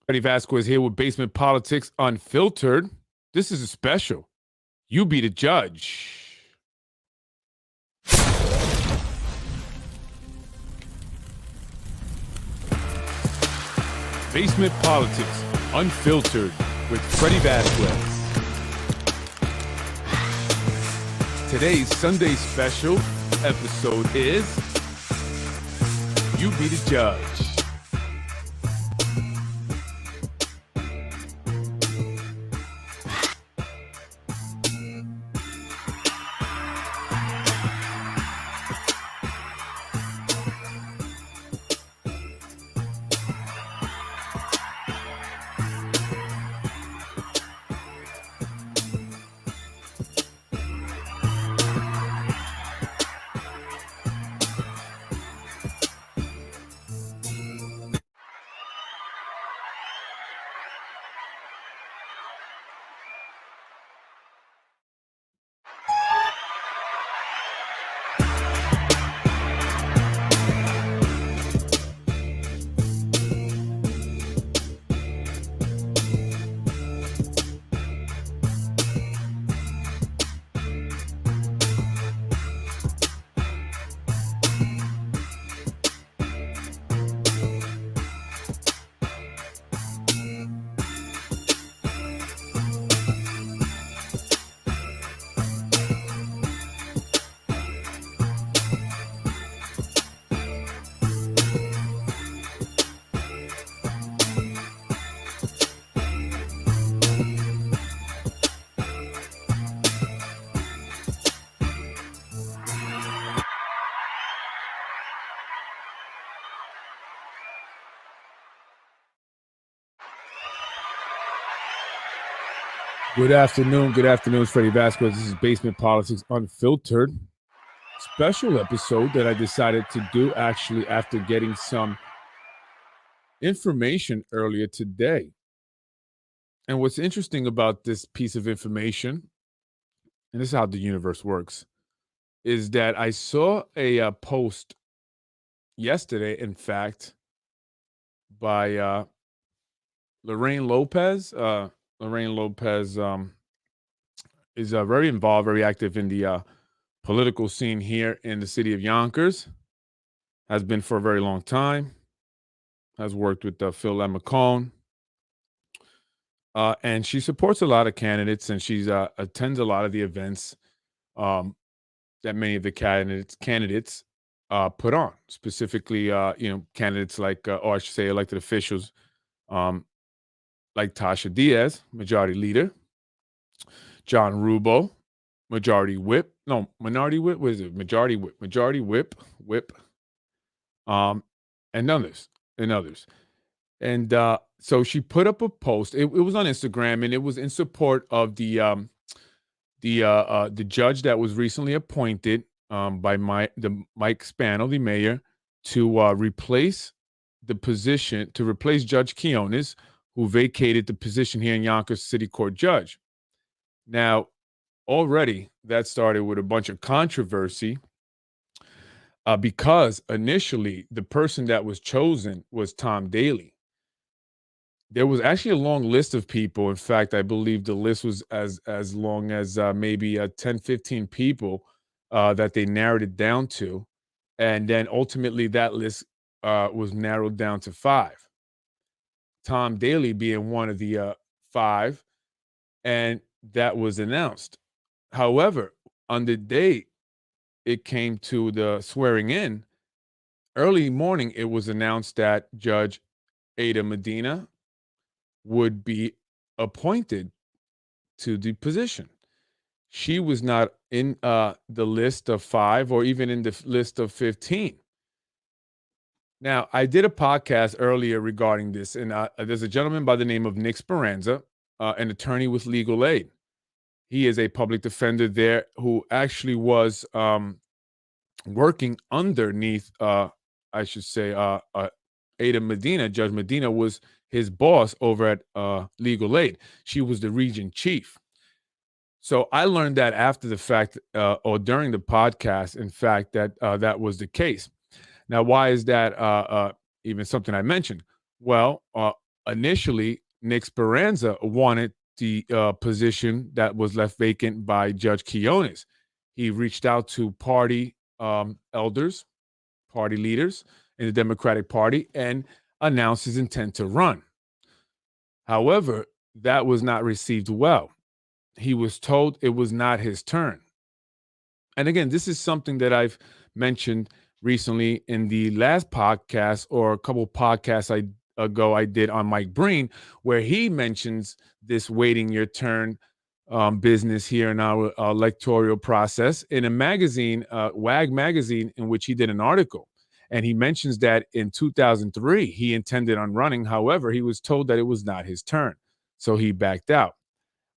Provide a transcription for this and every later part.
Freddy Vazquez here with Basement Politics Unfiltered. This is a special. You be the judge. Basement Politics Unfiltered with Freddy Vazquez. Today's Sunday special episode is You Be the Judge. Good afternoon. It's Freddy Vazquez. This is Basement Politics Unfiltered. Special episode that I decided to do actually after getting some information earlier today. And what's interesting about this piece of information, and this is how the universe works, is that I saw a post yesterday, in fact, by Lorraine Lopez. Lorraine Lopez is very involved, very active in the political scene here in the city of Yonkers. Has been for a very long time. Has worked with Phil McCone. And she supports a lot of candidates, and she attends a lot of the events that many of the candidates put on. Specifically, candidates like, or I should say elected officials, like Tasha Diaz, Majority Leader, John Rubo, Minority Whip. What is it? Majority Whip, and others. And so she put up a post. It was on Instagram, and it was in support of the judge that was recently appointed by Mike Spano, the mayor, to replace Judge Quinones, who vacated the position here in Yonkers City Court judge. Now, already that started with a bunch of controversy because initially the person that was chosen was Tom Daly. There was actually a long list of people. In fact, I believe the list was as long as maybe 10, 15 people that they narrowed it down to. And then ultimately that list was narrowed down to 5. Tom Daly being one of the 5, and that was announced. However, on the day it came to the swearing in, early morning, it was announced that Judge Aydah Medina would be appointed to the position. She was not in the list of 5 or even in the list of 15. Now, I did a podcast earlier regarding this, and there's a gentleman by the name of Nick Speranza, an attorney with Legal Aid. He is a public defender there who actually was working underneath, Aydah Medina. Judge Medina was his boss over at Legal Aid. She was the region chief. So I learned that after the fact, or during the podcast, in fact, that that was the case. Now, why is that even something I mentioned? Well, Initially, Nick Speranza wanted the position that was left vacant by Judge Quinones. He reached out to party elders, party leaders in the Democratic Party, and announced his intent to run. However, that was not received well. He was told it was not his turn. And again, this is something that I've mentioned recently in the last podcast or a couple podcasts ago I did on Mike Breen, where he mentions this waiting your turn business here in our electoral process in a magazine, WAG magazine, in which he did an article. And he mentions that in 2003, he intended on running. However, he was told that it was not his turn. So he backed out.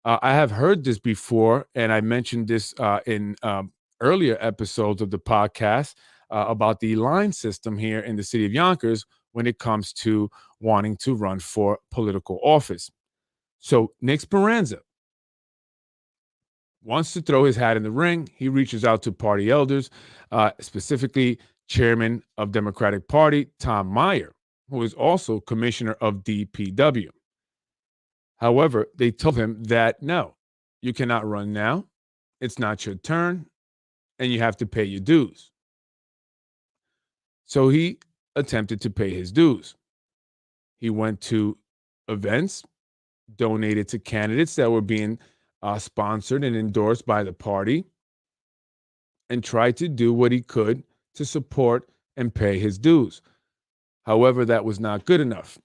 I have heard this before, and I mentioned this in earlier episodes of the podcast about the line system here in the city of Yonkers when it comes to wanting to run for political office. So Nick Speranza wants to throw his hat in the ring. He reaches out to party elders, specifically chairman of Democratic Party, Tom Meier, who is also commissioner of DPW. However, they told him that no, you cannot run now. It's not your turn, and you have to pay your dues. So he attempted to pay his dues. He went to events, donated to candidates that were being sponsored and endorsed by the party, and tried to do what he could to support and pay his dues. However, that was not good enough.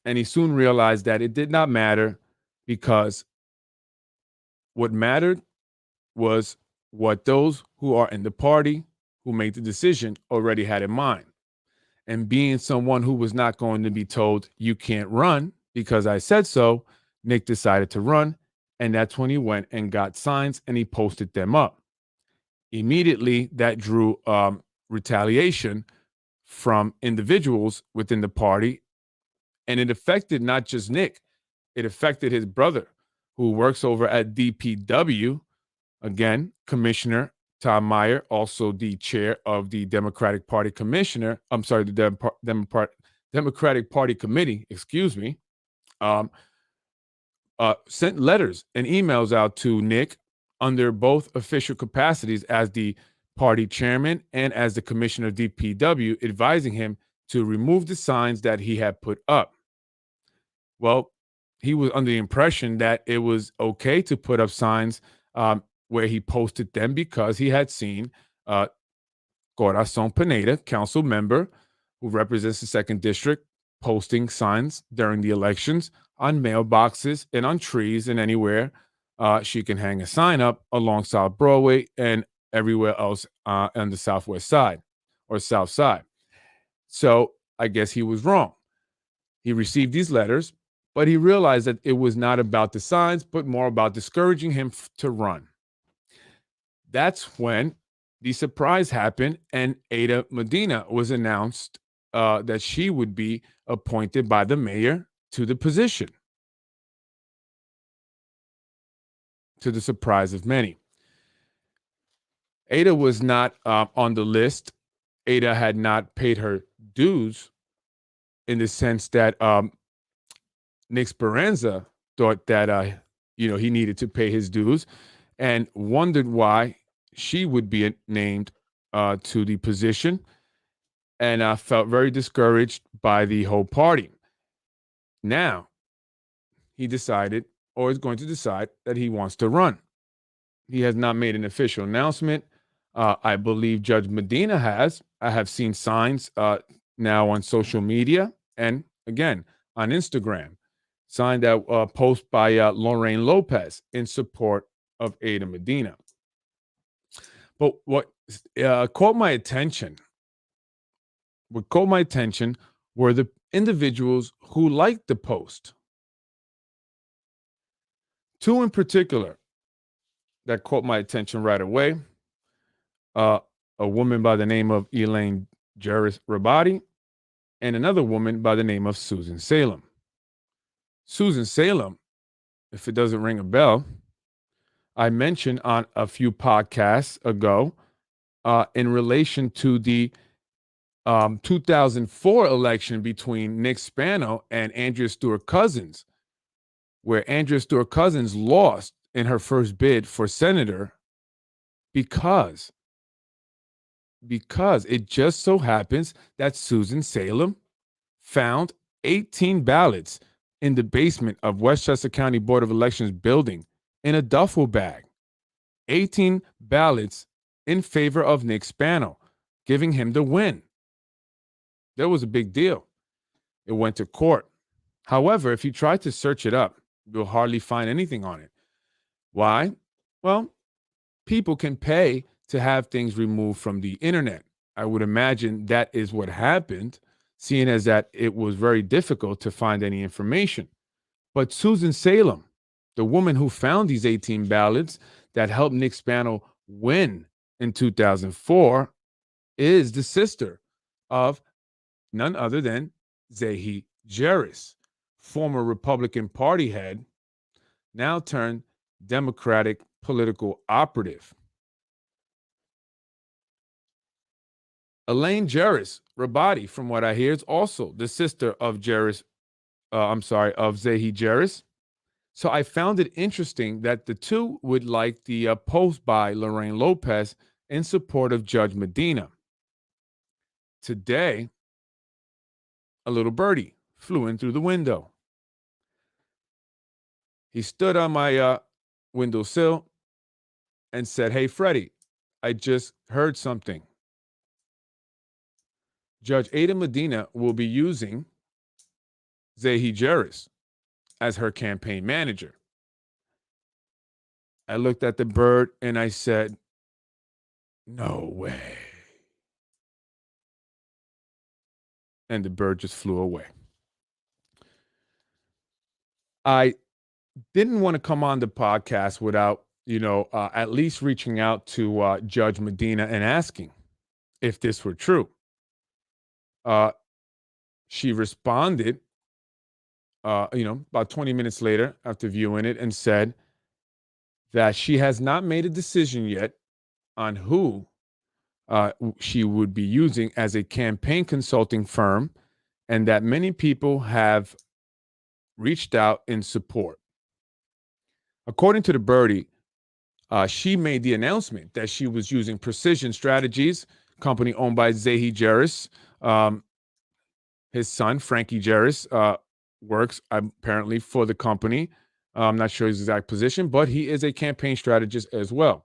And he soon realized that it did not matter, because what mattered was what those who are in the party who made the decision already had in mind. And being someone who was not going to be told, you can't run because I said so, Nick decided to run. And that's when he went and got signs and he posted them up. Immediately, that drew retaliation from individuals within the party. And it affected not just Nick, it affected his brother, who works over at DPW. Again, Commissioner Tom Meier, also the chair of the Democratic Party Commissioner. I'm sorry, the Democratic Party Committee, excuse me, sent letters and emails out to Nick under both official capacities as the party chairman and as the commissioner of DPW, advising him to remove the signs that he had put up. Well, he was under the impression that it was okay to put up signs where he posted them because he had seen Corazon Pineda, council member who represents the 2nd District, posting signs during the elections on mailboxes and on trees and anywhere she can hang a sign up along South Broadway and everywhere else on the Southwest side or South side. So I guess he was wrong. He received these letters, but he realized that it was not about the signs, but more about discouraging him to run. That's when the surprise happened, and Aydah Medina was announced that she would be appointed by the mayor to the position, to the surprise of many. Aydah was not on the list. Aydah had not paid her dues, in the sense that Nick Speranza thought that he needed to pay his dues, and wondered why she would be named to the position, and felt very discouraged by the whole party. Now, he decided, or is going to decide, that he wants to run. He has not made an official announcement. I believe Judge Medina has. I have seen signs now on social media and, again, on Instagram, signed that post by Lorraine Lopez in support of Aydah Medina. But what caught my attention were the individuals who liked the post. Two in particular that caught my attention right away. A woman by the name of Elaine Juris Rabati, and another woman by the name of Susan Salem. Susan Salem, if it doesn't ring a bell, I mentioned on a few podcasts ago in relation to the 2004 election between Nick Spano and Andrea Stewart Cousins, where Andrea Stewart Cousins lost in her first bid for senator because it just so happens that Susan Salem found 18 ballots in the basement of Westchester County Board of Elections building in a duffel bag. 18 ballots in favor of Nick Spano, giving him the win. That was a big deal. It went to court. However, if you try to search it up, you'll hardly find anything on it. Why? Well, people can pay to have things removed from the internet. I would imagine that is what happened, seeing as that it was very difficult to find any information. But Susan Salem, the woman who found these 18 ballots that helped Nick Spano win in 2004, is the sister of none other than Zehi Jeris, former Republican Party head, now turned Democratic political operative. Elaine Jeris Rabati, from what I hear, is also the sister of Jeris. Of Zehi Jeris. So I found it interesting that the two would like the post by Lorraine Lopez in support of Judge Medina. Today, a little birdie flew in through the window. He stood on my windowsill and said, "Hey, Freddy, I just heard something. Judge Aydah Medina will be using Zehi Jeris as her campaign manager." I looked at the bird and I said, "No way." And the bird just flew away. I didn't want to come on the podcast without, at least reaching out to Judge Medina and asking if this were true. She responded, about 20 minutes later after viewing it, and said that she has not made a decision yet on who she would be using as a campaign consulting firm, and that many people have reached out in support. According to the birdie, she made the announcement that she was using Precision Strategies, company owned by Zehi Jeris. His son, Frankie Jeris, works apparently for the company. I'm not sure his exact position, but he is a campaign strategist as well.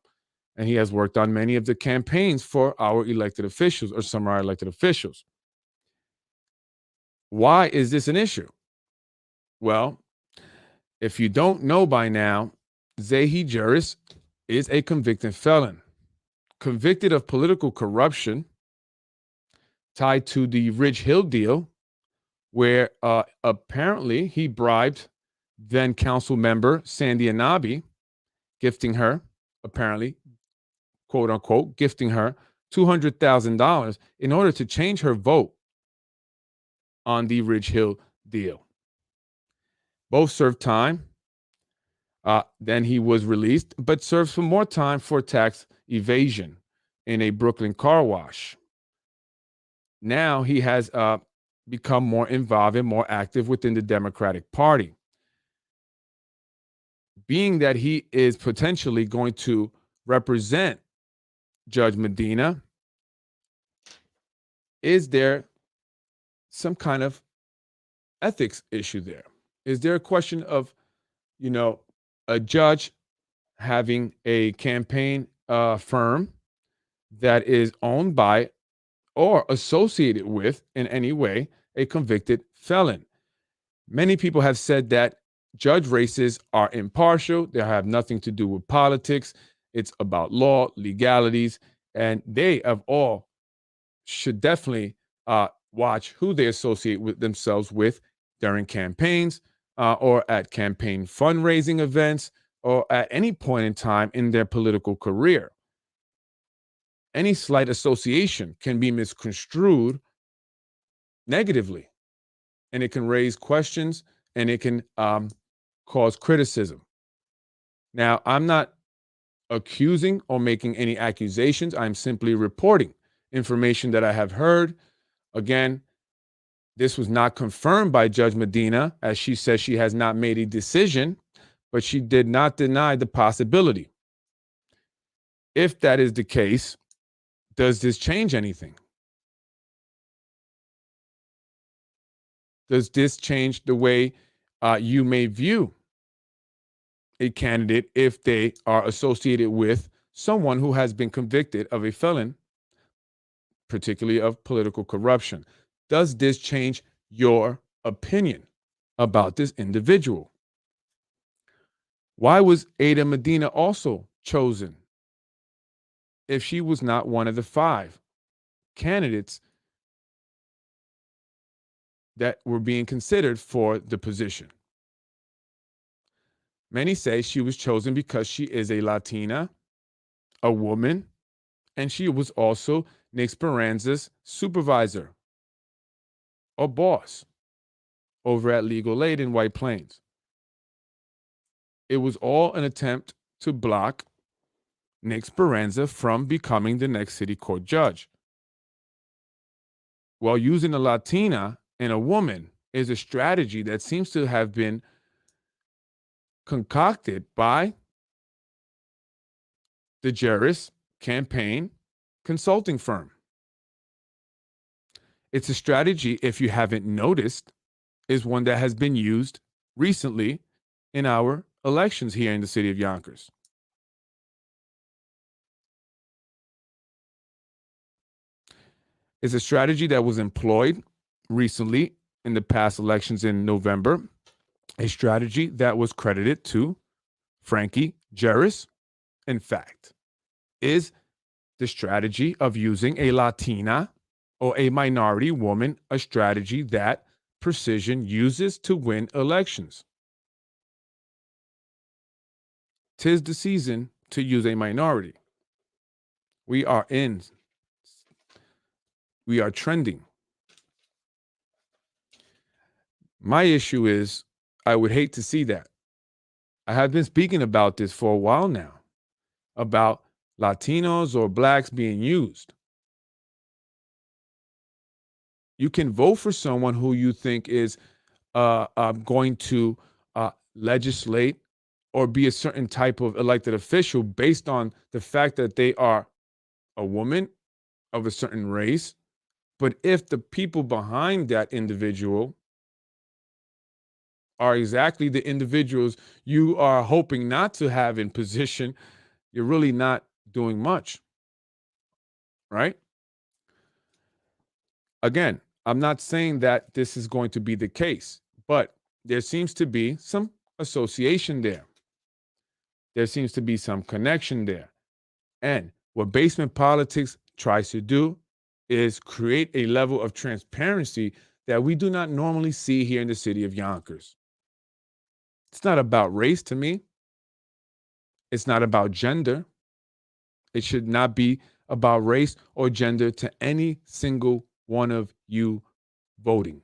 And he has worked on many of the campaigns for our elected officials, or some of our elected officials. Why is this an issue? Well, if you don't know by now, Zehi Jeris is a convicted felon, convicted of political corruption tied to the Ridge Hill deal, where apparently he bribed then council member Sandy Anabi, gifting her, apparently, quote unquote, gifting her $200,000 in order to change her vote on the Ridge Hill deal. Both served time. Then he was released, but served some more time for tax evasion in a Brooklyn car wash. Now he has become more involved and more active within the Democratic Party. Being that he is potentially going to represent Judge Medina, is there some kind of ethics issue there? Is there a question of, a judge having a campaign firm that is owned by or associated with, in any way, a convicted felon? Many people have said that judge races are impartial. They have nothing to do with politics. It's about law, legalities, and they of all should definitely watch who they associate with themselves with during campaigns, or at campaign fundraising events, or at any point in time in their political career. Any slight association can be misconstrued negatively, and it can raise questions, and it can cause criticism. Now, I'm not accusing or making any accusations. I'm simply reporting information that I have heard Again, this was not confirmed by Judge Medina, as she says she has not made a decision, but she did not deny the possibility. If that is the case, does this change anything? Does this change the way you may view a candidate if they are associated with someone who has been convicted of a felon, particularly of political corruption? Does this change your opinion about this individual? Why was Aydah Medina also chosen if she was not one of the 5 candidates that were being considered for the position? Many say she was chosen because she is a Latina, a woman, and she was also Nick Speranza's supervisor or boss over at Legal Aid in White Plains. It was all an attempt to block Nick Speranza from becoming the next city court judge. While using a Latina and a woman is a strategy that seems to have been concocted by the Jarris campaign consulting firm. It's a strategy, if you haven't noticed, is one that has been used recently in our elections here in the city of Yonkers. It's a strategy that was employed recently in the past elections in November, a strategy that was credited to Frankie Jarris. In fact, is the strategy of using a Latina or a minority woman a strategy that Precision uses to win elections? 'Tis the season to use a minority. We are trending. My issue is I would hate to see that. I have been speaking about this for a while now, about Latinos or blacks being used. You can vote for someone who you think is going to legislate or be a certain type of elected official based on the fact that they are a woman of a certain race. But if the people behind that individual are exactly the individuals you are hoping not to have in position, you're really not doing much, right? Again, I'm not saying that this is going to be the case, but there seems to be some association there. There seems to be some connection there. And what basement politics tries to do is create a level of transparency that we do not normally see here in the city of Yonkers. It's not about race to me. It's not about gender. It should not be about race or gender to any single one of you voting.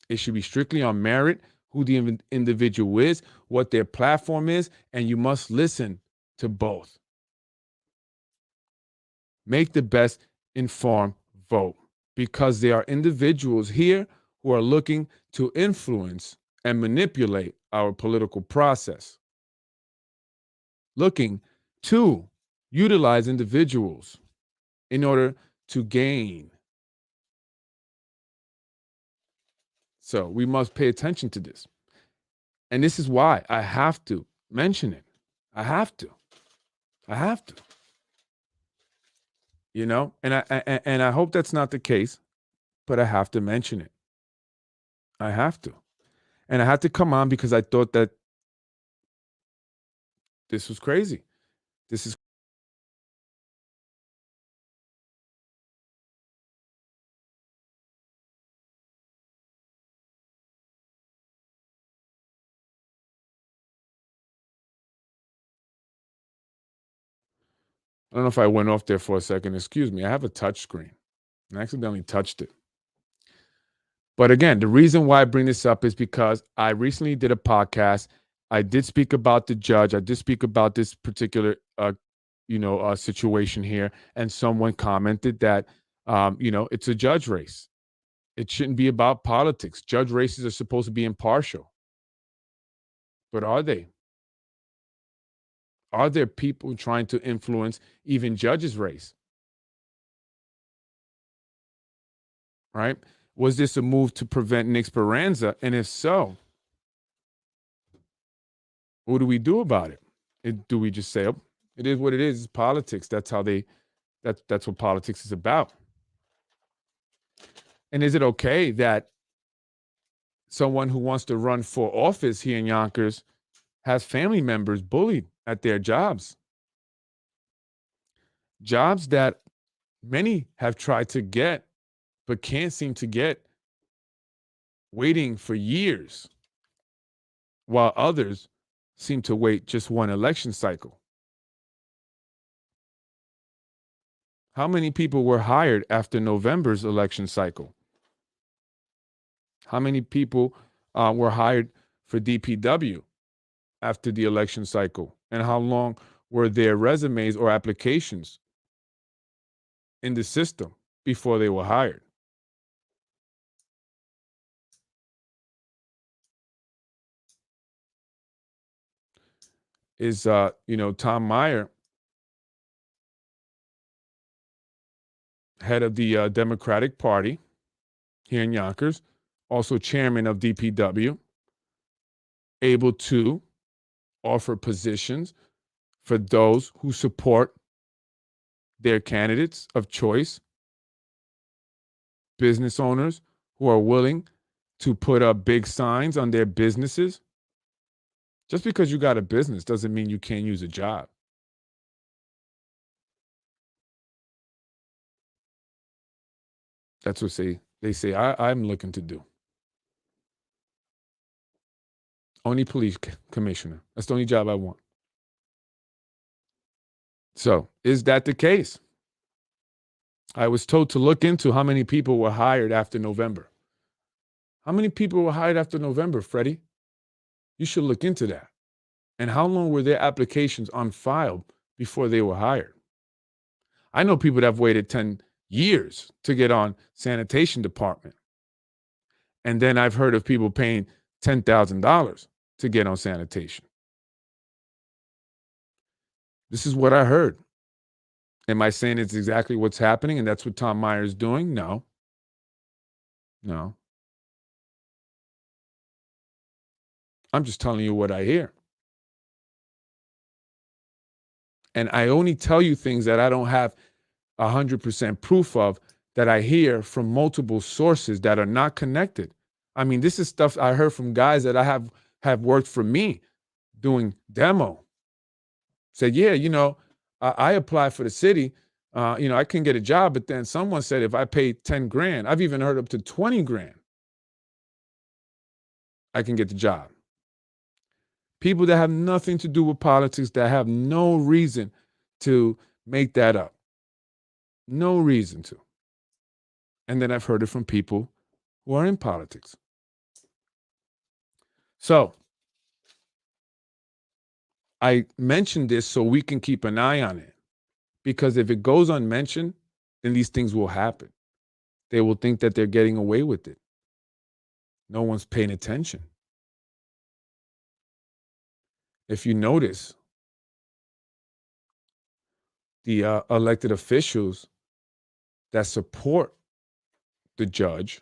It should be strictly on merit, who the individual is, what their platform is, and you must listen to both. Make the best informed vote, because there are individuals here who are looking to influence and manipulate our political process, looking to utilize individuals in order to gain. So we must pay attention to this. And this is why I have to mention it. I have to. You know, and I hope that's not the case, but I have to mention it. I have to. And I had to come on because I thought that this was crazy. This is I don't know if I went off there for a second. Excuse me. I have a touch screen. I accidentally touched it. But again, the reason why I bring this up is because I recently did a podcast. I did speak about the judge. I did speak about this particular, situation here. And someone commented that It's a judge race. It shouldn't be about politics. Judge races are supposed to be impartial. But are they? Are there people trying to influence even judges' race? Right? Was this a move to prevent Nick Speranza? And if so, what do we do about it? Do we just say, oh, it is what it is? It's politics. That's what politics is about. And is it okay that someone who wants to run for office here in Yonkers has family members bullied at their jobs? Jobs that many have tried to get, but can't seem to get, waiting for years, while others seem to wait just one election cycle. How many people were hired after November's election cycle? How many people were hired for DPW after the election cycle? And how long were their resumes or applications in the system before they were hired? Is Tom Meier, head of the Democratic Party here in Yonkers, also chairman of DPW, able to offer positions for those who support their candidates of choice, business owners who are willing to put up big signs on their businesses? Just because you got a business doesn't mean you can't use a job. That's what they say I'm looking to do. Only police commissioner. That's the only job I want. So is that the case? I was told to look into how many people were hired after November. How many people were hired after November, Freddy? You should look into that. And how long were their applications on file before they were hired? I know people that have waited 10 years to get on sanitation department. And then I've heard of people paying $10,000 to get on sanitation. This is what I heard. Am I saying it's exactly what's happening and that's what Tom Meier is doing? No. No. I'm just telling you what I hear. And I only tell you things that I don't have 100% proof of, that I hear from multiple sources that are not connected. I mean, this is stuff I heard from guys that I have worked for me doing demo. Said, yeah, I applied for the city. I can get a job, but then someone said if I pay 10 grand, I've even heard up to 20 grand, I can get the job. People that have nothing to do with politics, that have no reason to make that up. No reason to. And then I've heard it from people who are in politics. So I mentioned this so we can keep an eye on it, because if it goes unmentioned, then these things will happen. They will think that they're getting away with it. No one's paying attention. If you notice, the elected officials that support the judge,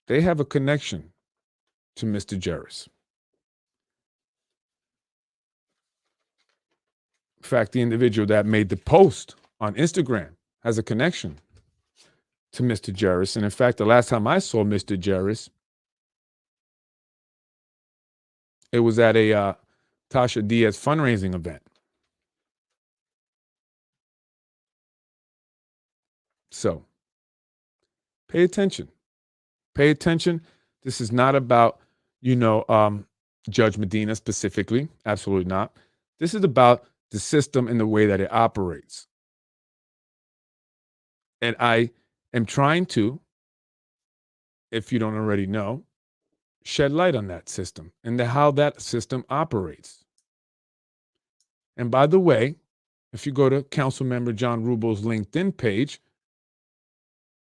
they have a connection to Mr. Jarris. In fact, the individual that made the post on Instagram has a connection to Mr. Jarris. And in fact, the last time I saw Mr. Jarris, it was at a Tasha Diaz fundraising event. So pay attention. Pay attention. This is not about, Judge Medina specifically. Absolutely not. This is about the system and the way that it operates. And I am trying to, if you don't already know, shed light on that system and how that system operates. And by the way, if you go to Council Member John Rubel's LinkedIn page,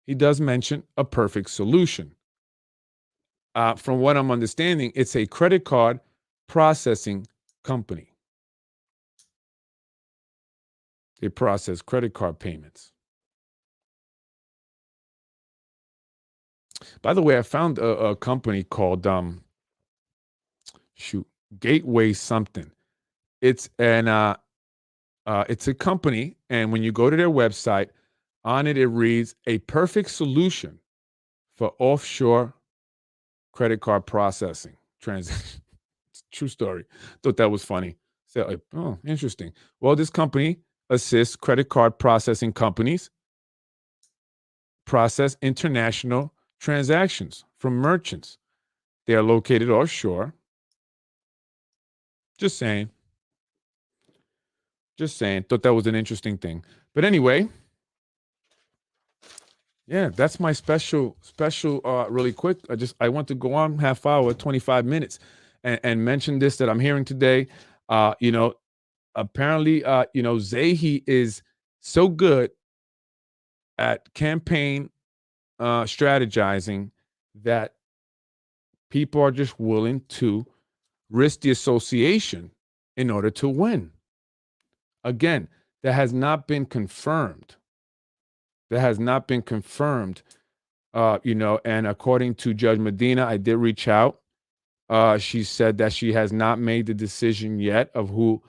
he does mention a perfect solution. From what I'm understanding, it's a credit card processing company. They process credit card payments. By the way, I found a company called Gateway something. It's it's a company, and when you go to their website, on it reads a perfect solution for offshore credit card processing transaction. True story. Thought that was funny. So, oh, interesting. Well, this company assists credit card processing companies process international transactions from merchants. They are located offshore. Just saying. Just saying. Thought that was an interesting thing. But anyway, yeah, that's my special, really quick. I want to go on half hour, 25 minutes and mention this that I'm hearing today. Apparently, Zahi is so good at campaign strategizing that people are just willing to risk the association in order to win. Again, that has not been confirmed. That has not been confirmed. And according to Judge Medina, I did reach out. She said that she has not made the decision yet of who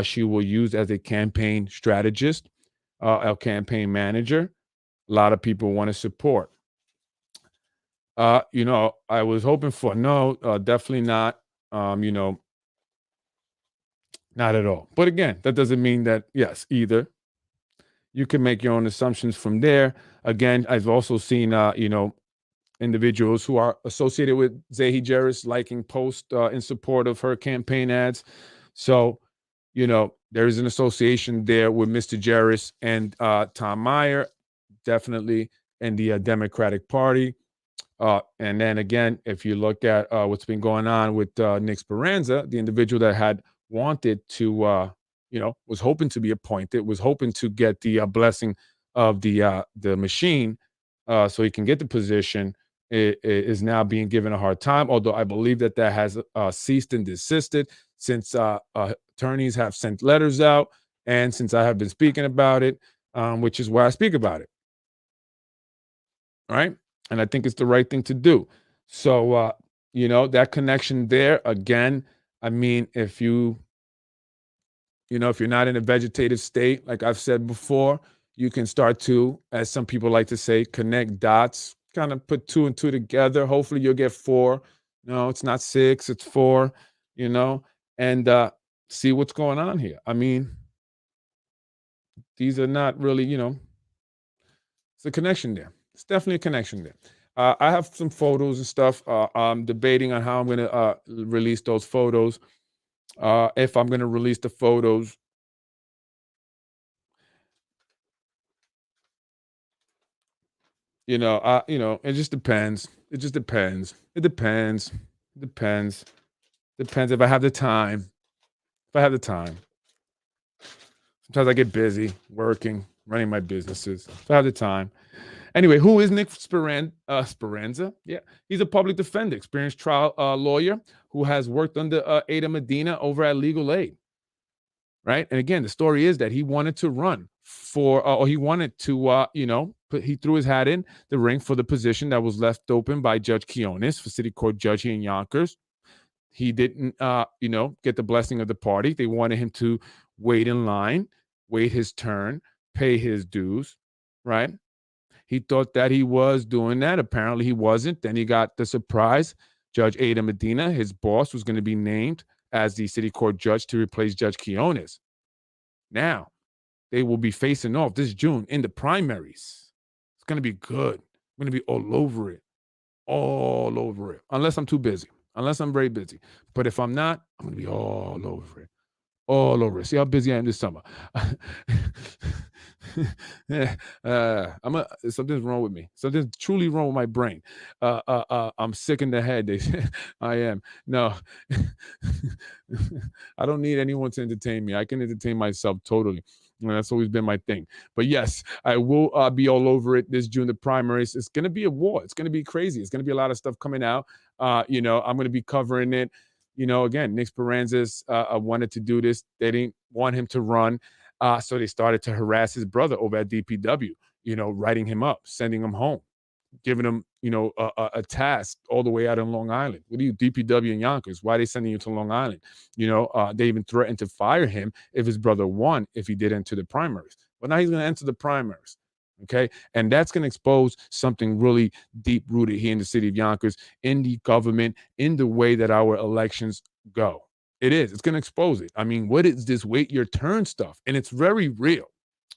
she will use as a campaign strategist, a campaign manager. A lot of people want to support. I was hoping for no, definitely not. Not at all. But again, that doesn't mean that yes, either. You can make your own assumptions from there. Again, I've also seen individuals who are associated with Zahi Jeris liking posts in support of her campaign ads. So, there is an association there with Mr. Jeris and Tom Meier, definitely in the Democratic Party. And then again, if you look at what's been going on with Nick Speranza, the individual that had wanted to, was hoping to be appointed, was hoping to get the blessing of the machine so he can get the position, is now being given a hard time. Although I believe that has ceased and desisted since attorneys have sent letters out and since I have been speaking about it, which is why I speak about it. All right. And I think it's the right thing to do. So, that connection there again, I mean, if you're not in a vegetative state, like I've said before, you can start to, as some people like to say, connect dots, kind of put 2 and 2 together. Hopefully you'll get 4. No, it's not 6, it's 4, and see what's going on here. I mean, these are not really, it's a connection there. It's definitely a connection there. I have some photos and stuff. I'm debating on how I'm going to release those photos. If I'm going to release the photos, it just depends. It just depends. It depends. It depends. Depends if I have the time. If I have the time. Sometimes I get busy working, running my businesses. If I have the time. Anyway, who is Nick Speranza? Yeah, he's a public defender, experienced trial lawyer who has worked under Aydah Medina over at Legal Aid. Right. And again, the story is that he wanted to run for, or he wanted to, he threw his hat in the ring for the position that was left open by Judge Quinones for city court judge here in Yonkers. He didn't, get the blessing of the party. They wanted him to wait in line, wait his turn, pay his dues. Right. He thought that he was doing that. Apparently he wasn't. Then he got the surprise. Judge Aydah Medina, his boss, was going to be named as the city court judge to replace Judge Quinones. Now, they will be facing off this June in the primaries. It's going to be good. I'm going to be all over it. All over it. Unless I'm too busy. Unless I'm very busy. But if I'm not, I'm going to be all over it. All over it. See how busy I am this summer. Something's wrong with me. Something's truly wrong with my brain. I'm sick in the head. They say I am. No, I don't need anyone to entertain me. I can entertain myself totally. That's always been my thing. But yes, I will be all over it this June, the primaries. It's going to be a war. It's going to be crazy. It's going to be a lot of stuff coming out. I'm going to be covering it. Again, Nick Speranza wanted to do this. They didn't want him to run. So they started to harass his brother over at DPW, writing him up, sending him home, giving him, a task all the way out in Long Island. What are you, DPW in Yonkers? Why are they sending you to Long Island? They even threatened to fire him if his brother won, if he did enter the primaries. But now he's going to enter the primaries. Okay. And that's going to expose something really deep rooted here in the city of Yonkers, in the government, in the way that our elections go. It is. It's going to expose it. I mean, what is this wait your turn stuff? And it's very real.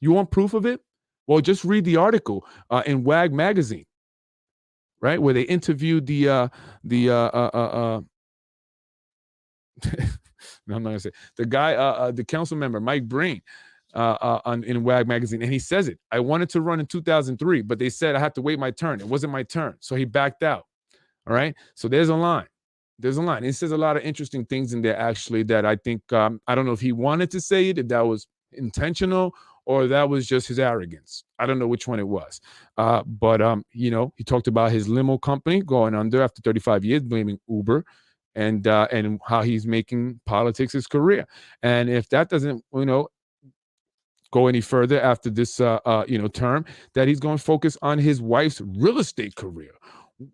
You want proof of it? Well, just read the article in WAG magazine, right? Where they interviewed the no, I'm not gonna say the guy, the council member, Mike Breen, in WAG magazine. And he says it. I wanted to run in 2003, but they said I had to wait my turn. It wasn't my turn. So he backed out. All right. So there's a line. There's a line. It says a lot of interesting things in there, actually, that I think, I don't know if he wanted to say it, if that was intentional, or that was just his arrogance. I don't know which one it was. But he talked about his limo company going under after 35 years, blaming Uber, and how he's making politics his career. And if that doesn't, go any further after this, term, that he's going to focus on his wife's real estate career.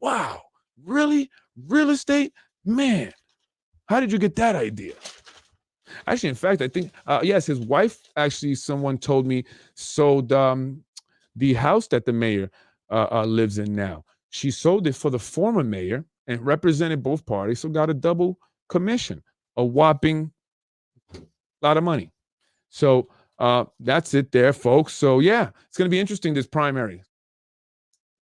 Wow. Really? Real estate? Man, how did you get that idea? Actually, in fact, I think, yes, his wife, actually, someone told me, sold the house that the mayor lives in now. She sold it for the former mayor and represented both parties, so got a double commission, a whopping lot of money. So that's it there, folks. So, yeah, it's going to be interesting, this primary.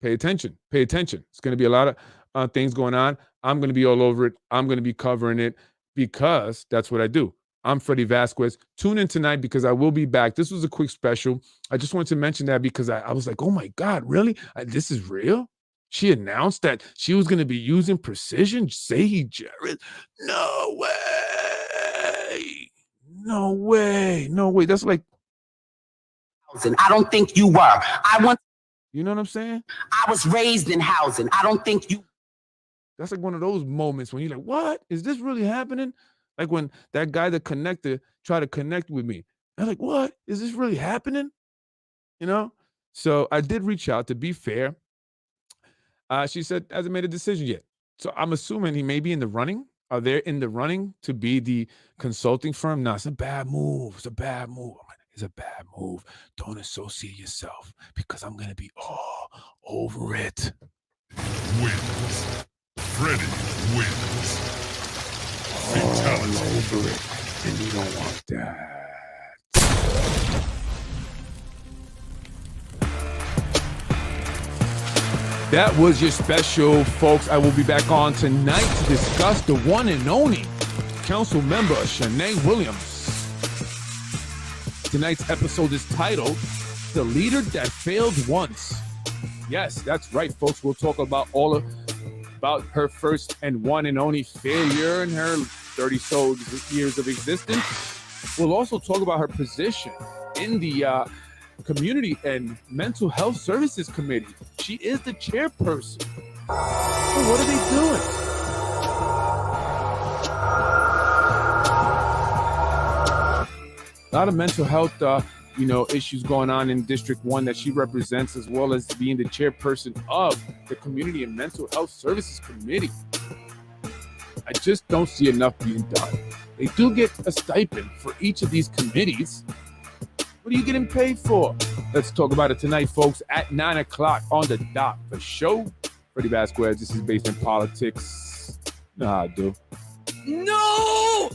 Pay attention. Pay attention. It's going to be a lot of things going on. I'm going to be all over it. I'm going to be covering it because that's what I do. I'm Freddy Vazquez. Tune in tonight because I will be back. This was a quick special. I just wanted to mention that because I was like, oh my God, really? This is real? She announced that she was going to be using precision. Say Jared. No way. No way. No way. That's like. I don't think you were. You know what I'm saying? I was raised in housing. I don't think you. That's like one of those moments when you're like, what? Is this really happening? Like when that guy, the connector, tried to connect with me. I was like, what? Is this really happening? So I did reach out, to be fair. She said, hasn't made a decision yet. So I'm assuming he may be in the running. Are they in the running to be the consulting firm? No, it's a bad move. It's a bad move. It's a bad move. Don't associate yourself because I'm going to be all over it. Wins. Freddy wins. Fatality. All over it. And you don't want that. That was your special, folks. I will be back on tonight to discuss the one and only council member, Shanae Williams. Tonight's episode is titled, The Leader That Failed Once. Yes, that's right, folks. We'll talk about about her first and one and only failure in her 30-so years of existence. We'll also talk about her position in the Community and Mental Health Services Committee. She is the chairperson. So what are they doing? A lot of mental health, issues going on in District 1 that she represents, as well as being the chairperson of the Community and Mental Health Services Committee. I just don't see enough being done. They do get a stipend for each of these committees. What are you getting paid for? Let's talk about it tonight, folks, at 9 o'clock on the dot. The show, Freddy Vazquez. This is based in politics. You know how I do. No!